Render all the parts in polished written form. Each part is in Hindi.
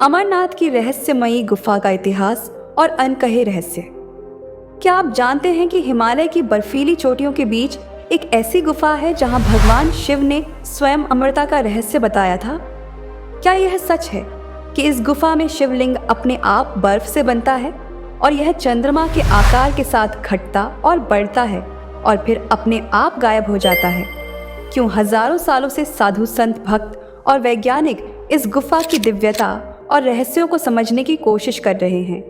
अमरनाथ की रहस्यमयी गुफा का इतिहास और अनकहे रहस्य। क्या आप जानते हैं कि हिमालय की बर्फीली चोटियों के बीच एक ऐसी गुफा है जहां भगवान शिव ने स्वयं अमरता का रहस्य बताया था? क्या यह सच है कि इस गुफा में शिवलिंग अपने आप बर्फ से बनता है और यह चंद्रमा के आकार के साथ घटता और बढ़ता है और फिर अपने आप गायब हो जाता है? क्यों हजारों सालों से साधु संत भक्त और वैज्ञानिक इस गुफा की दिव्यता और रहस्यों को समझने की कोशिश कर रहे हैं?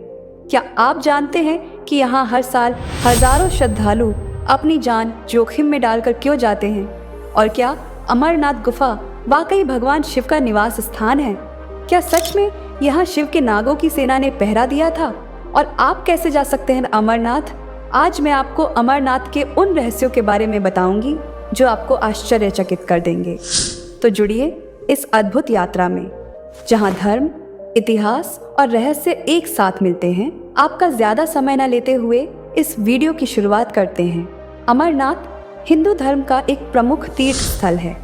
क्या आप जानते हैं कि यहाँ हर साल हजारों श्रद्धालु अपनी जान जोखिम में डालकर क्यों जाते हैं? और क्या अमरनाथ गुफा वाकई भगवान शिव का निवास स्थान है? क्या सच में यहाँ शिव के नागों की सेना ने पहरा दिया था? और आप कैसे जा सकते हैं अमरनाथ? आज मैं आपको अमरनाथ के उन रहस्यों के बारे में बताऊंगी जो आपको आश्चर्यचकित कर देंगे। तो जुड़िए इस अद्भुत यात्रा में, जहां धर्म, इतिहास और रहस्य एक साथ मिलते हैं। आपका ज्यादा समय न लेते हुए इस वीडियो की शुरुआत करते हैं। अमरनाथ हिंदू धर्म का एक प्रमुख तीर्थ स्थल है।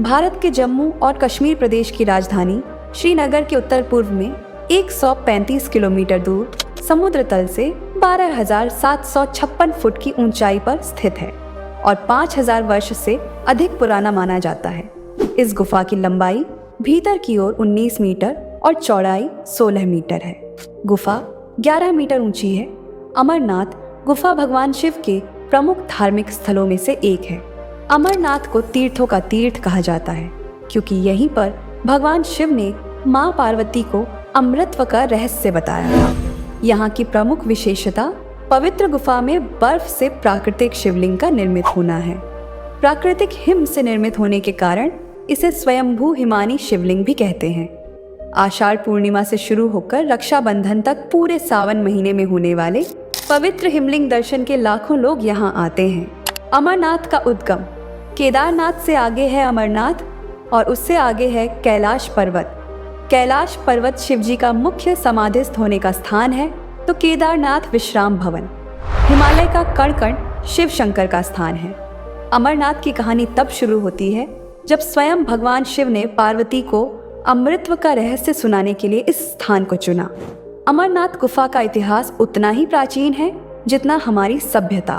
भारत के जम्मू और कश्मीर प्रदेश की राजधानी श्रीनगर के उत्तर पूर्व में 135 किलोमीटर दूर समुद्र तल से 12,756 फुट की ऊंचाई पर स्थित है और 5,000 वर्ष से अधिक पुराना माना जाता है। इस गुफा की लंबाई भीतर की ओर 19 मीटर और चौड़ाई 16 मीटर है। गुफा 11 मीटर ऊंची है। अमरनाथ गुफा भगवान शिव के प्रमुख धार्मिक स्थलों में से एक है। अमरनाथ को तीर्थों का तीर्थ कहा जाता है क्योंकि यहीं पर भगवान शिव ने मां पार्वती को अमृतत्व का रहस्य बताया था। यहाँ की प्रमुख विशेषता पवित्र गुफा में बर्फ से प्राकृतिक शिवलिंग का निर्मित होना है। प्राकृतिक हिम से निर्मित होने के कारण इसे स्वयंभू हिमानी शिवलिंग भी कहते हैं। आषाढ़ पूर्णिमा से शुरू होकर रक्षाबंधन तक पूरे सावन महीने में होने वाले पवित्र हिमलिंग दर्शन के लाखों लोग यहाँ आते हैं। अमरनाथ का उद्गम केदारनाथ से आगे है अमरनाथ और उससे आगे है कैलाश पर्वत। कैलाश पर्वत शिवजी का मुख्य समाधिस्थ होने का स्थान है, तो केदारनाथ विश्राम भवन हिमालय का कण कण शिव शंकर का स्थान है। अमरनाथ की कहानी तब शुरू होती है जब स्वयं भगवान शिव ने पार्वती को अमृतत्व का रहस्य सुनाने के लिए इस स्थान को चुना। अमरनाथ गुफा का इतिहास उतना ही प्राचीन है जितना हमारी सभ्यता।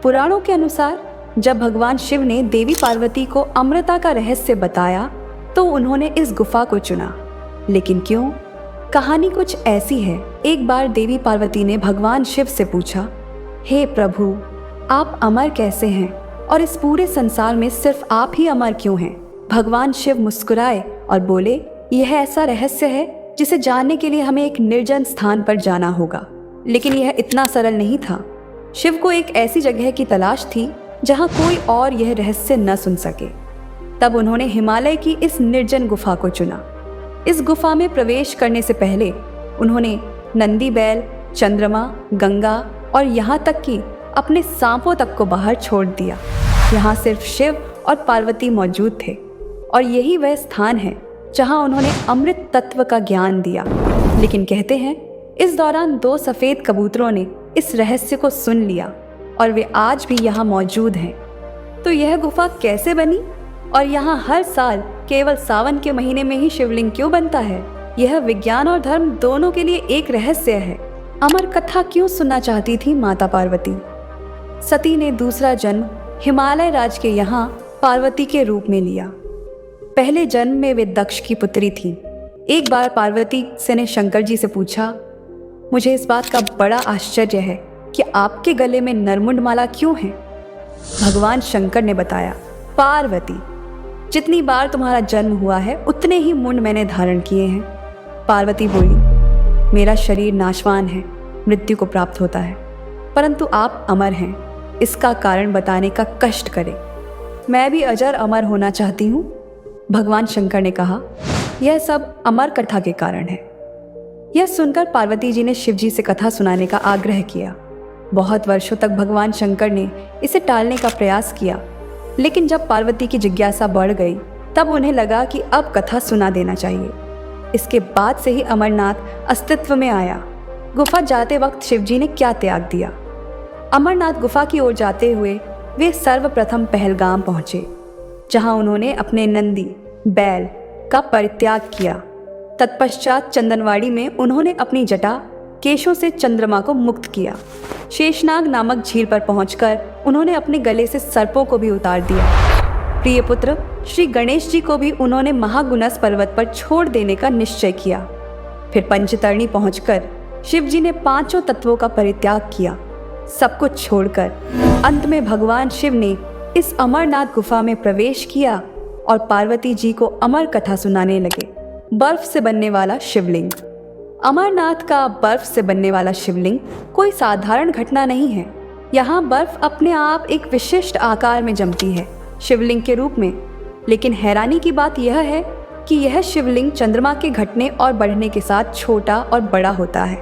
पुराणों के अनुसार जब भगवान शिव ने देवी पार्वती को अमृता का रहस्य बताया तो उन्होंने इस गुफा को चुना। लेकिन क्यों? कहानी कुछ ऐसी है। एक बार देवी पार्वती ने भगवान शिव से पूछा, हे प्रभु, आप अमर कैसे हैं और इस पूरे संसार में सिर्फ आप ही अमर क्यों हैं? भगवान शिव मुस्कुराए और बोले, यह ऐसा रहस्य है जिसे जानने के लिए हमें एक निर्जन स्थान पर जाना होगा। लेकिन यह इतना सरल नहीं था। शिव को एक ऐसी जगह की तलाश थी जहां कोई और यह रहस्य न सुन सके। तब उन्होंने हिमालय की इस निर्जन गुफा को चुना। इस गुफा में प्रवेश करने से पहले उन्होंने नंदी बैल, चंद्रमा, गंगा और यहाँ तक कि अपने सांपों तक को बाहर छोड़ दिया। यहाँ सिर्फ शिव और पार्वती मौजूद थे और यही वह स्थान है जहाँ उन्होंने अमृत तत्व का ज्ञान दिया। लेकिन कहते हैं इस दौरान 2 सफ़ेद कबूतरों ने इस रहस्य को सुन लिया और वे आज भी यहाँ मौजूद हैं। तो यह गुफा कैसे बनी और यहाँ हर साल केवल सावन के महीने में ही शिवलिंग क्यों बनता है? यह विज्ञान और धर्म दोनों के लिए एक रहस्य है। अमर कथा क्यों सुनना चाहती थी माता पार्वती? सती ने दूसरा जन्म हिमालय राज के यहाँ पार्वती के रूप में लिया। पहले जन्म में वे दक्ष की पुत्री थी। एक बार पार्वती से ने शंकर जी से पूछा, मुझे इस बात का बड़ा आश्चर्य है कि आपके गले में नरमुंड माला क्यों है? भगवान शंकर ने बताया, पार्वती, जितनी बार तुम्हारा जन्म हुआ है उतने ही मुंड मैंने धारण किए हैं। पार्वती बोली, मेरा शरीर नाशवान है, मृत्यु को प्राप्त होता है, परंतु आप अमर हैं, इसका कारण बताने का कष्ट करें। मैं भी अजर अमर होना चाहती हूँ। भगवान शंकर ने कहा, यह सब अमर कथा के कारण है। यह सुनकर पार्वती जी ने शिव जी से कथा सुनाने का आग्रह किया। बहुत वर्षों तक भगवान शंकर ने इसे टालने का प्रयास किया, लेकिन जब पार्वती की जिज्ञासा बढ़ गई तब उन्हें लगा कि अब कथा सुना देना चाहिए। इसके बाद से ही अमरनाथ अस्तित्व में आया। गुफा जाते वक्त शिव जी ने क्या त्याग दिया? अमरनाथ गुफा की ओर जाते हुए वे सर्वप्रथम पहलगाम पहुंचे, जहां उन्होंने अपने नंदी बैल का परित्याग किया। तत्पश्चात चंदनवाड़ी में उन्होंने अपनी जटा केशों से चंद्रमा को मुक्त किया। शेषनाग नामक झील पर पहुंचकर उन्होंने अपने गले से सर्पों को भी उतार दिया। प्रिय पुत्र श्री गणेश जी को भी उन्होंने महागुनस पर्वत पर छोड़ देने का निश्चय किया। फिर पंचतरणी पहुंचकर शिव जी ने पांचों तत्वों का परित्याग किया। सब कुछ छोड़कर अंत में भगवान शिव ने इस अमरनाथ गुफा में प्रवेश किया और पार्वती जी को अमर कथा सुनाने लगे। बर्फ से बनने वाला शिवलिंग। अमरनाथ का बर्फ से बनने वाला शिवलिंग कोई साधारण घटना नहीं है। यहाँ बर्फ अपने आप एक विशिष्ट आकार में जमती है शिवलिंग के रूप में। लेकिन हैरानी की बात यह है कि यह शिवलिंग चंद्रमा के घटने और बढ़ने के साथ छोटा और बड़ा होता है।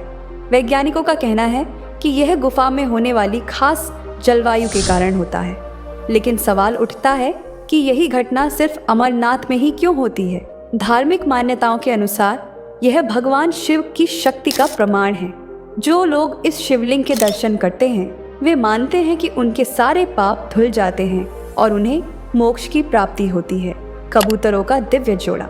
वैज्ञानिकों का कहना है कि यह गुफा में होने वाली खास जलवायु के कारण होता है। लेकिन सवाल उठता है कि यही घटना सिर्फ अमरनाथ में ही क्यों होती है। धार्मिक मान्यताओं के अनुसार यह भगवान शिव की शक्ति का प्रमाण है। जो लोग इस शिवलिंग के दर्शन करते हैं वे मानते हैं कि उनके सारे पाप धुल जाते हैं और उन्हें मोक्ष की प्राप्ति होती है। कबूतरों का दिव्य जोड़ा।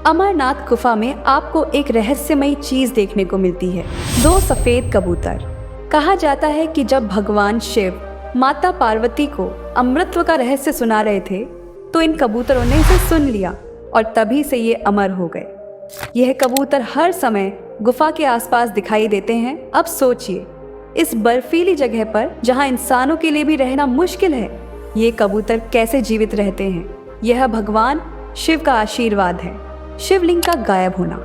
अमरनाथ गुफा में आपको एक रहस्यमयी चीज देखने को मिलती है, 2 सफेद कबूतर। कहा जाता है कि जब भगवान शिव माता पार्वती को अमृतत्व का रहस्य सुना रहे थे तो इन कबूतरों ने इसे सुन लिया और तभी से ये अमर हो गए। यह कबूतर हर समय गुफा के आसपास दिखाई देते हैं। अब सोचिए, इस बर्फीली जगह पर जहां इंसानों के लिए भी रहना मुश्किल है, ये कबूतर कैसे जीवित रहते हैं। यह भगवान शिव का आशीर्वाद है। शिवलिंग का गायब होना।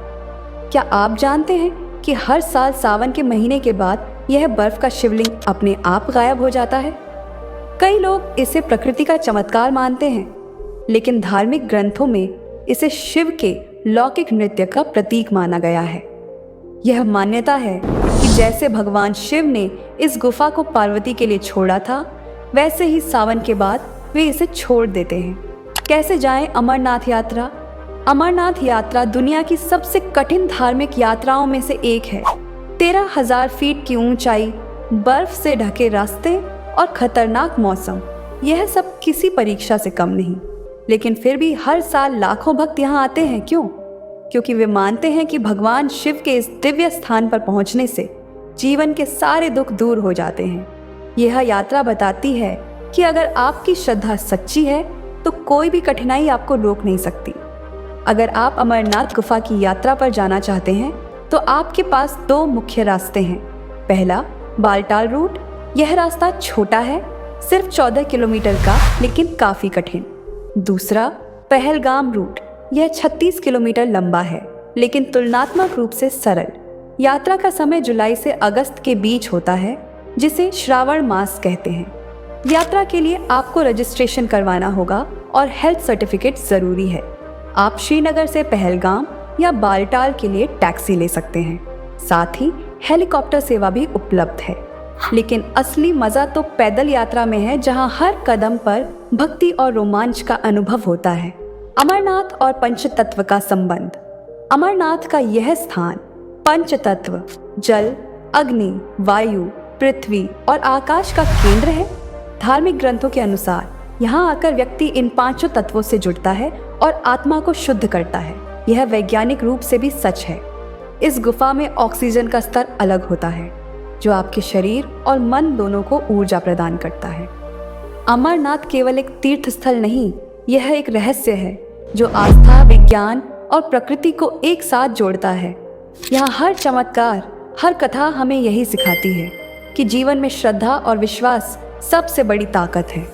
क्या आप जानते हैं कि हर साल सावन के महीने के बाद यह बर्फ का शिवलिंग अपने आप गायब हो जाता है। कई लोग इसे प्रकृति का चमत्कार मानते हैं, लेकिन धार्मिक ग्रंथों में इसे शिव के लौकिक नृत्य का प्रतीक माना गया है। यह मान्यता है कि जैसे भगवान शिव ने इस गुफा को पार्वती के लिए छोड़ा था, वैसे ही सावन के बाद वे इसे छोड़ देते हैं। कैसे जाएं अमरनाथ यात्रा? अमरनाथ यात्रा दुनिया की सबसे कठिन धार्मिक यात्राओं में से एक है। 13,000 फीट की ऊंचाई, बर्फ से ढके रास्ते और खतरनाक मौसम, यह सब किसी परीक्षा से कम नहीं। लेकिन फिर भी हर साल लाखों भक्त यहाँ आते हैं। क्यों? क्योंकि वे मानते हैं कि भगवान शिव के इस दिव्य स्थान पर पहुँचने से जीवन के सारे दुख दूर हो जाते हैं। यह यात्रा बताती है कि अगर आपकी श्रद्धा सच्ची है तो कोई भी कठिनाई आपको रोक नहीं सकती। अगर आप अमरनाथ गुफा की यात्रा पर जाना चाहते हैं तो आपके पास 2 मुख्य रास्ते हैं। पहला, बालटाल रूट। यह रास्ता छोटा है, सिर्फ 14 किलोमीटर का, लेकिन काफ़ी कठिन। दूसरा, पहलगाम रूट। यह 36 किलोमीटर लंबा है, लेकिन तुलनात्मक रूप से सरल। यात्रा का समय जुलाई से अगस्त के बीच होता है, जिसे श्रावण मास कहते हैं। यात्रा के लिए आपको रजिस्ट्रेशन करवाना होगा और हेल्थ सर्टिफिकेट ज़रूरी है। आप श्रीनगर से पहलगाम या बालटाल के लिए टैक्सी ले सकते हैं। साथ ही हेलीकॉप्टर सेवा भी उपलब्ध है। लेकिन असली मज़ा तो पैदल यात्रा में है, जहां हर कदम पर भक्ति और रोमांच का अनुभव होता है। अमरनाथ और पंचतत्व का संबंध। अमरनाथ का यह स्थान पंचतत्व जल, अग्नि, वायु, पृथ्वी और आकाश का केंद्र है। धार्मिक ग्रंथों के अनुसार यहाँ आकर व्यक्ति इन 5 तत्वों से जुड़ता है और आत्मा को शुद्ध करता है। यह वैज्ञानिक रूप से भी सच है। इस गुफा में ऑक्सीजन का स्तर अलग होता है, जो आपके शरीर और मन दोनों को ऊर्जा प्रदान करता है। अमरनाथ केवल एक तीर्थ स्थल नहीं, यह एक रहस्य है जो आस्था, विज्ञान और प्रकृति को एक साथ जोड़ता है। यहाँ हर चमत्कार, हर कथा हमें यही सिखाती है कि जीवन में श्रद्धा और विश्वास सबसे बड़ी ताकत है।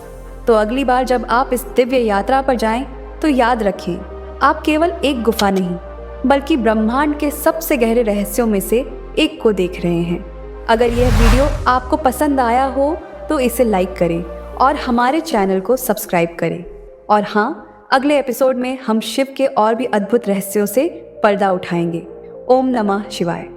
तो अगली बार जब आप इस दिव्य यात्रा पर जाएं, तो याद रखें, आप केवल एक गुफा नहीं, बल्कि ब्रह्मांड के सबसे गहरे रहस्यों में से एक को देख रहे हैं। अगर यह वीडियो आपको पसंद आया हो तो इसे लाइक करें और हमारे चैनल को सब्सक्राइब करें। और हाँ, अगले एपिसोड में हम शिव के और भी अद्भुत रहस्यों से पर्दा उठाएंगे। ओम नमः शिवाय।